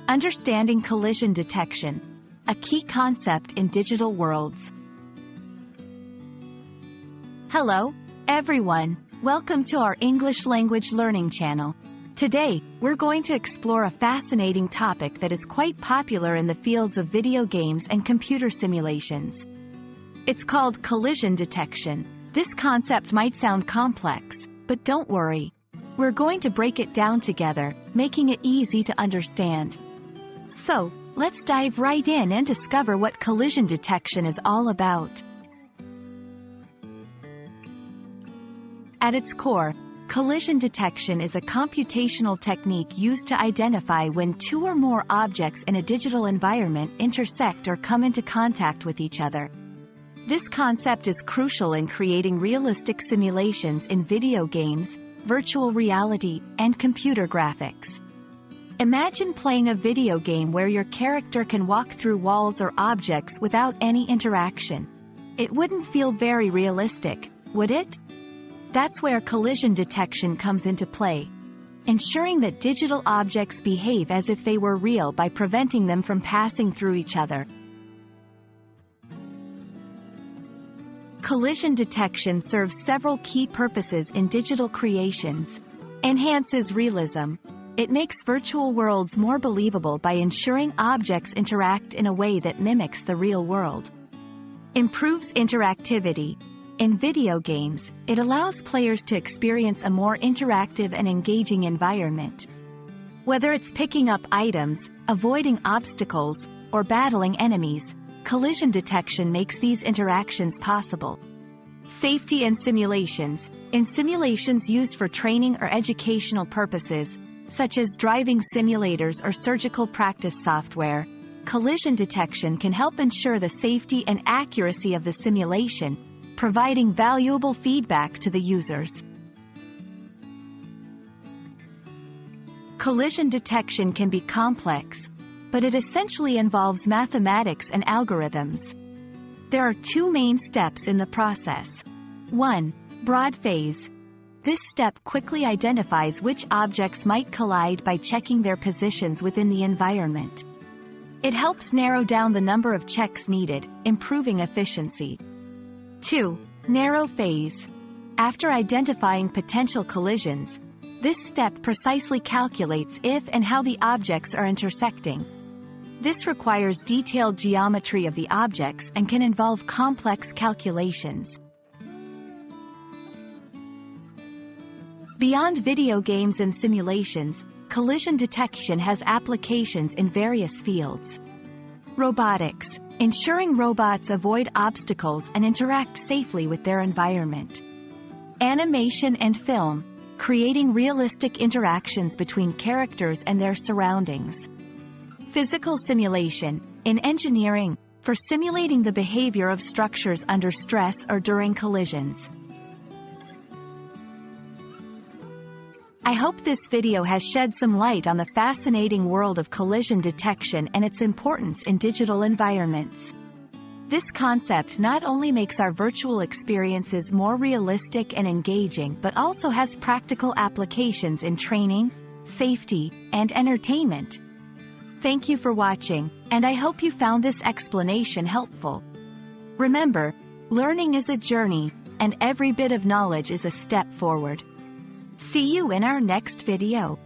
Understanding collision detection, a key concept in digital worlds. Hello, everyone. Welcome to our English language learning channel. Today, we're going to explore a fascinating topic that is quite popular in the fields of video games and computer simulations. It's called collision detection. This concept might sound complex, but don't worry. We're going to break it down together, making it easy to understand. So, let's dive right in and discover what collision detection is all about. At its core, collision detection is a computational technique used to identify when two or more objects in a digital environment intersect or come into contact with each other. This concept is crucial in creating realistic simulations in video games, virtual reality, and computer graphics. Imagine playing a video game where your character can walk through walls or objects without any interaction. It wouldn't feel very realistic, would it? That's where collision detection comes into play, ensuring that digital objects behave as if they were real by preventing them from passing through each other. Collision detection serves several key purposes in digital creations. Enhances realism. It makes virtual worlds more believable by ensuring objects interact in a way that mimics the real world. Improves interactivity. In video games, it allows players to experience a more interactive and engaging environment. Whether it's picking up items, avoiding obstacles, or battling enemies, collision detection makes these interactions possible. Safety and simulations. In simulations used for training or educational purposes, such as driving simulators or surgical practice software, collision detection can help ensure the safety and accuracy of the simulation, providing valuable feedback to the users. Collision detection can be complex, but it essentially involves mathematics and algorithms. There are two main steps in the process. 1. Broad phase. This step quickly identifies which objects might collide by checking their positions within the environment. It helps narrow down the number of checks needed, improving efficiency. 2. Narrow phase. After identifying potential collisions, this step precisely calculates if and how the objects are intersecting. This requires detailed geometry of the objects and can involve complex calculations. Beyond video games and simulations, collision detection has applications in various fields. Robotics. Ensuring robots avoid obstacles and interact safely with their environment. Animation and film. Creating realistic interactions between characters and their surroundings. Physical simulation. In engineering, for simulating the behavior of structures under stress or during collisions. I hope this video has shed some light on the fascinating world of collision detection and its importance in digital environments. This concept not only makes our virtual experiences more realistic and engaging but also has practical applications in training, safety, and entertainment. Thank you for watching, and I hope you found this explanation helpful. Remember, learning is a journey, and every bit of knowledge is a step forward. See you in our next video.